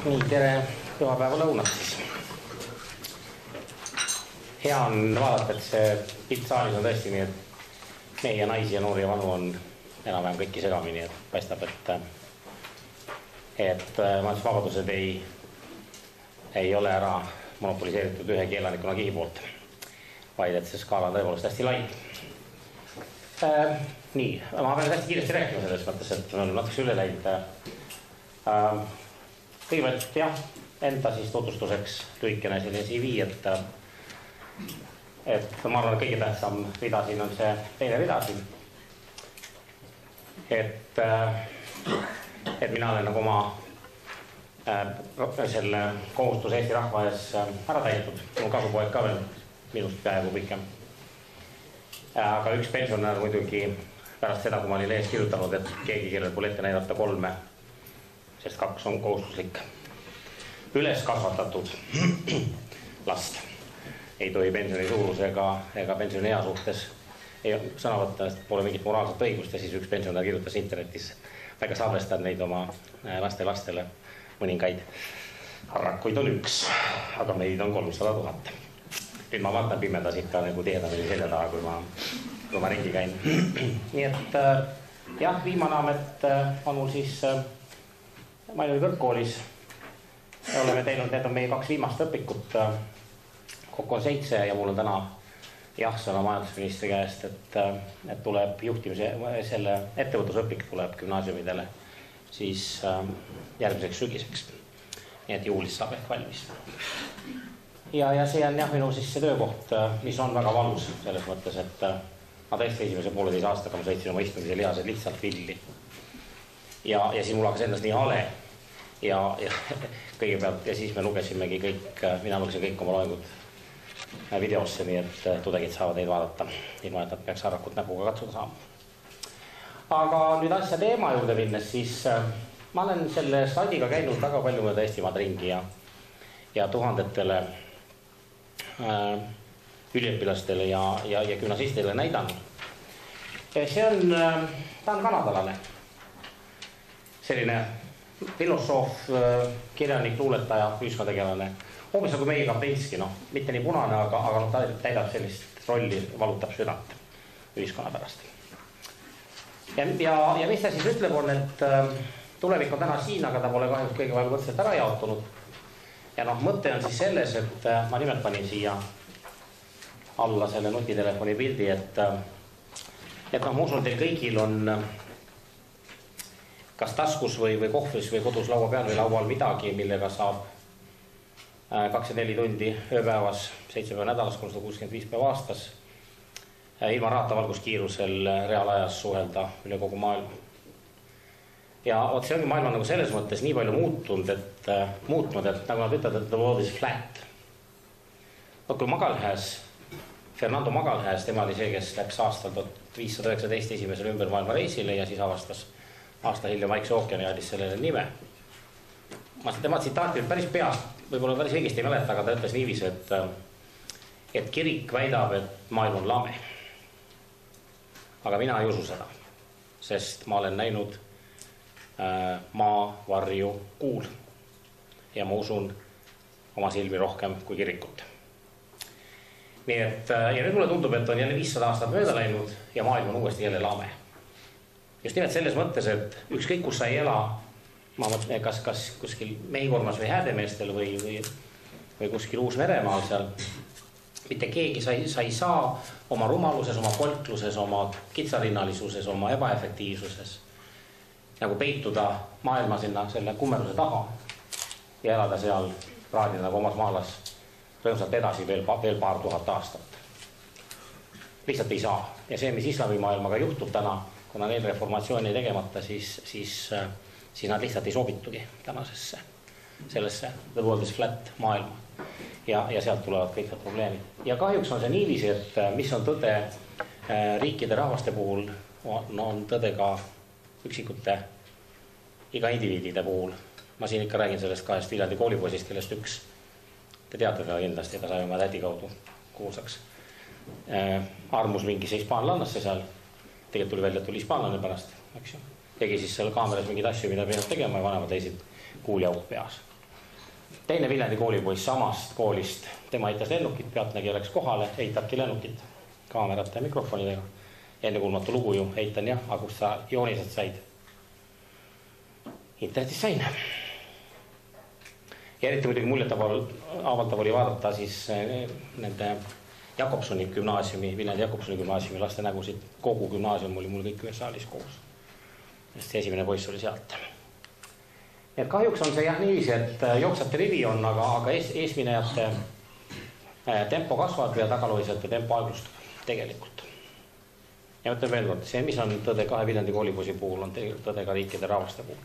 Nii, tere pühapäeva lõunat siis. Hea on vaadata, et see pilt saalis on tõesti nii, et mehi ja naisi ja noori ja vanu on enam-vähem kõiki segamini, et paistab, et majandusvabadused ei ole ära monopoliseeritud ühegi elanikuna keegi poolt, vaid et see skaala on tõepoolest hästi lai. Nii, ma pean hästi kiiresti rääkima selles mõttes, et me oleme natuke üle läinud. Kõigepealt jah, enda siis tutvustuseks lühikene selline CV, et ma arvan, et kõige tähtsam rida siin on see teine rida siin. Et mina olen nagu oma selle kohustuse Eesti rahva ees ära täidetud. Mul on kasupoeg ka veel minust peaaegu pikem. Aga üks pensionär muidugi pärast seda, kui ma olin ees kirjutanud, et keegi, kellel pole ette näidata 3, sest 2 on kohustuslik, üles kasvatatud last ei tohi pensioni suuruse ega pensioni ea suhtes sõna võtta, sest pole mingit moraalset õigust ja siis üks pensionär kirjutas internetis, väga salvestab neid oma lastele mõningaid harrakuid on 1, aga meid on 300 000. Nüüd ma vaatan pimedas ikka nagu tihedamini selja taha, kui ma ringi käin. Nii et jah, viimane amet on mul siis Mainori kõrgkoolis. Oleme teinud, need on meie 2 viimast õpikut, kokku on 7 ja mul on täna sõna majandusministri käest, et tuleb juhtimise, selle ettevõtlusõpik tuleb gümnaasiumidele siis järgmiseks sügiseks. Nii et juulis saab ehk valmis. Ja see on jah minu siis see töökoht, mis on väga valus selles mõttes, et ma tõesti esimese 1,5 aastaga ma sõitsin oma istumise lihased lihtsalt villi. Ja siis mul hakkas endas nii hale ja kõigepealt ja siis me lugesimegi kõik, mina lugesin kõik oma loengud videosse, nii et tudengid saavad neid vaadata, ilma et nad peaks harrakut näpuga katsuda saama. Aga nüüd asja teema juurde minnes, siis ma olen selle slaidiga käinud väga palju mööda Eestimaad ringi ja tuhandetele üliõpilastele ja gümnasistidele näidanud. Ta on kanadalane, selline filosoof, kirjanik, luuletaja, ühiskonnategelane, hoopis nagu meie Kapinski, mitte nii punane, aga ta täidab sellist rolli, valutab südant ühiskonna pärast. Ja mis ta siis ütleb on, et tulevik on täna siin, aga ta pole kahjuks kõige palju võrdselt ära jaotunud. Ja mõte on siis selles, et ma nimelt panin siia alla selle nutitelefoni pildi, et ma usun, teil kõigil on kas taskus või kohvris või kodus laua peal või laual midagi, millega saab 24 tundi ööpäevas, 7 päeva nädalas, 365 päeva aastas ilma raatavalguskiirusel reaalajas suhelda üle kogu maailma. Ja see ongi maailma nagu selles mõttes nii palju muutnud, et nagu nad ütlevad, et the world is flat. Kui Fernando Magalhães, tema oli see, kes läks aastal 1519 esimesel ümber maailma reisile ja siis avastas aasta hiljem Vaikse ookeani ja andis sellele nime. Ma tema tsitaati päris peast, võib-olla päris õigesti ei mäleta, aga ta ütles niiviisi, et kirik väidab, et maailm on lame. Aga mina ei usu seda, sest ma olen näinud maa, varju, kuul ja ma usun oma silmi rohkem kui kirikut. Nii et, ja nüüd mulle tundub, et on jälle 500 aastat mööda läinud ja maailm on uuesti jälle lame. Just nimelt selles mõttes, et ükskõik kus sa ei ela, ma mõtlen, kas kuskil Meikormas või Häädemeestel või kuskil Uus-Meremaal seal, mitte keegi sa ei saa oma rumaluses, oma kolkluses, oma kitsarinnalisuses, oma ebaefektiivsuses nagu peituda maailma sinna selle kummerluse taha ja elada seal raadida nagu omas maalas rõõmsalt edasi veel paar tuhat aastat. Lihtsalt ei saa. Ja see, mis islamimaailmaga juhtub täna, kuna neil reformatsiooni tegemata, siis nad lihtsalt ei sobitugi tänasesse sellesse the world is flat maailma. Ja sealt tulevad kõik need probleemid. Ja kahjuks on see niiviisi, et mis on tõde riikide rahvaste puhul, on tõde ka üksikute iga indiviidide puhul. Ma siin ikka räägin sellest 2 Viljandi koolipoisist, kellest üks, te teate teda kindlasti, ta sai oma tädi kaudu kuulsaks. Armus mingisse hispaanlannasse seal, tegelikult tuli välja, et tuli hispaanlane pärast, eks ju. Tegi siis seal kaameras mingeid asju, mida peab tegema ja vanemad leisid kuuljauk peas. Teine Viljandi koolipoiss samast koolist, tema eitas lennukit, Pealtnägija läks kohale, eitabki lennukit kaamerate ja mikrofonidega. Ennekuulmatu lugu ju, eitan jah, aga kust sa joonised said? Internetis sain. Ja eriti muidugi muljet avaldav oli vaadata siis nende Jakobsoni gümnaasiumi, Viljandi Jakobsoni gümnaasiumi laste nägusid. Kogu gümnaasium oli mul kõik ühes saalis koos. Sest esimene poiss oli sealt. Et kahjuks on see jah niiviisi, et jooksjate rivi on, aga eesminejate tempo kasvab ja tagaloisjate tempo aeglustub tegelikult. Ja mõtlen veel kord, see, mis on tõde kahe Viljandi koolipoisi puhul, on tõde ka riikide rahvaste puhul.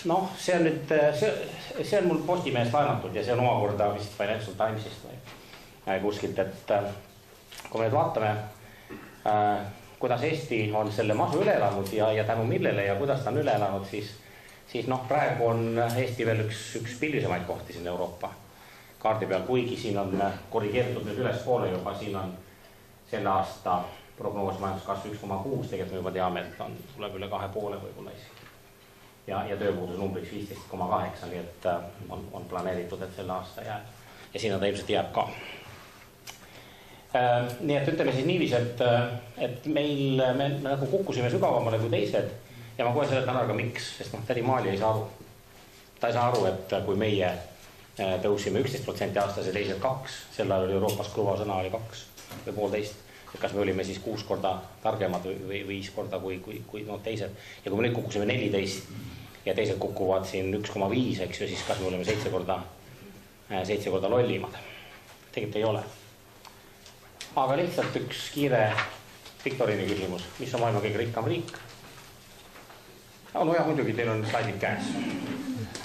Noh, see on nüüd, see on mul Postimehest laenatud ja see on omakorda vist Financial Timesist või kuskilt, et kui me nüüd vaatame, kuidas Eesti on selle masu üle elanud ja tänu millele ja kuidas ta on üle elanud, siis noh, praegu on Eesti veel üks pillisemaid kohti siin Euroopa kaardi peal, kuigi siin on korrigeeritud nüüd üles poole juba, siin on selle aasta prognoos majanduskasv 1,6, tegelikult me juba teame, et tuleb üle 2,5 võib-olla isegi. Ja tööpuuduse numbriks 15,8, nii et on planeeritud, et selle aasta jääb. Ja sinna ta ilmselt jääb ka. Nii et ütleme siis niivis, et me nagu kukkusime sügavamale kui teised ja ma kohe seletan ära ka miks, sest tädi Maali ei saa aru. Ta ei saa aru, et kui meie tõusime 11% aastas ja teised 2, sel ajal oli Euroopas kõva sõna oli 2 või 1,5, et kas me olime siis 6 korda targemad või 5 korda kui teised. Ja kui me nüüd kukkusime 14 ja teised kukuvad siin 1,5, eks ju, siis kas me oleme 7 korda lollimad. Tegelikult ei ole. Aga lihtsalt üks kiire viktoriini küsimus. Mis on maailma kõige rikkam riik? No jah, muidugi teil on slaidid käes.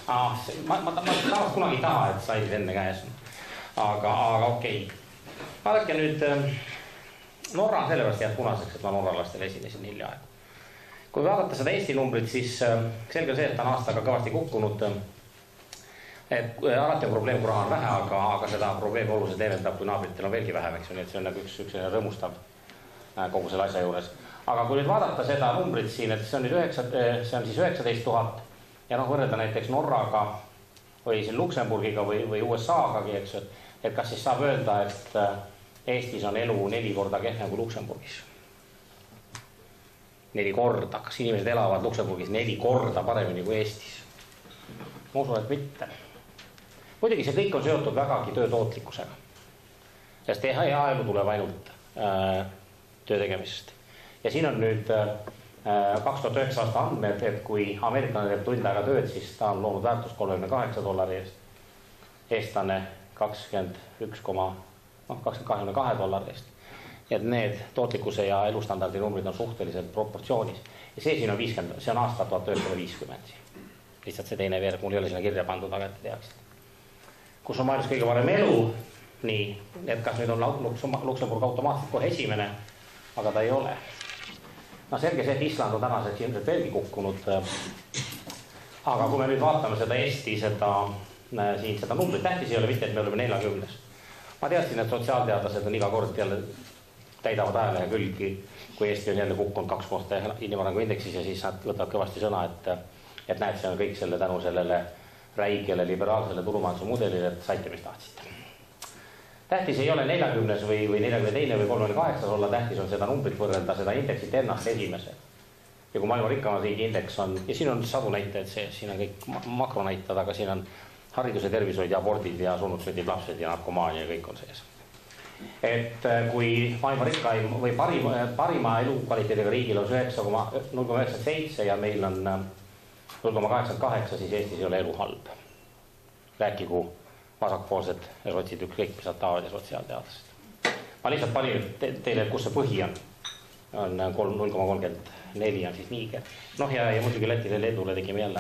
Ma tahaks kunagi taha, et slaidid enne käes on. Aga okei. Vaadake nüüd, Norra on sellepärast jääd punaseks, et ma norralastele esinesin hiljaaegu. Kui vaadata seda Eesti numbrit, siis selge see, et on aastaga kõvasti kukkunud. Et alati on probleem, kui raha on vähe, aga seda probleemi oluliselt leevendab, kui naabritel on veelgi vähem, eks ju, nii et see on nagu üks rõõmustav kogu selle asja juures. Aga kui nüüd vaadata seda numbrit siin, et see on siis 19 000 ja võrrelda näiteks Norraga või siin Luksemburgiga või USA-gagi, eks ju, et kas siis saab öelda, et Eestis on elu 4 korda kehvem kui Luksemburgis. 4 korda, kas inimesed elavad Luksemburgis 4 korda paremini kui Eestis? Ma usun, et mitte. Muidugi see kõik on seotud vägagi töötootlikkusega. Sest hea elu tuleb ainult töö tegemisest. Ja siin on nüüd 2009 aasta andmed, et kui ameeriklane teeb tund aega tööd, siis ta on loonud väärtust $38 eest. Eestlane 22 eest. Et need tootlikkuse ja elustandardi numbrid on suhteliselt proportsioonis. Ja see siin on 50, see on aasta 1950. Lihtsalt see teine veerg, mul ei ole sinna kirja pandud, aga et te teaksid. Kus on maailmas kõige varem elu, nii, et kas nüüd on Luksemburg automaatselt kohe esimene, aga ta ei ole. No selge see, et Island on tänaseks ilmselt veelgi kukkunud. Aga kui me nüüd vaatame seda Eesti, seda numbrit, tähtis ei ole mitte, et me oleme 40. Ma teadsin, et sotsiaalteadlased on iga kord jälle täidavad ajalehe külgi, kui Eesti on jälle kukkunud 2 kohta inimarengu indeksis ja siis nad võtavad kõvasti sõna, et näed, see on kõik selle tänu sellele räigele liberaalsele turumajanduse mudelile, et saite, mis tahtsite. Tähtis ei ole 40 või 42 või 38 olla, tähtis on seda numbrit võrrelda, seda indeksit ennast esimese. Ja kui maailma rikkama riigi indeks on, ja siin on sadu näitajaid sees, siin on kõik makronäitajad, aga siin on hariduse, tervishoid ja abordid ja surnuksmetid, lapsed ja narkomaania ja kõik on sees. Et kui maailma rikkaim või parima elukvaliteediga riigil on 0,97 ja meil on 0,88, siis Eestis ei ole elu halb. Rääkigu vasakpoolsed ja sotsid ükskõik, mis nad tahavad ja sotsiaalteadlased. Ma lihtsalt panin teile, kus see põhi on. On 0,34 on siis Niiger. Noh ja muidugi Lätile ja Leedule tegime jälle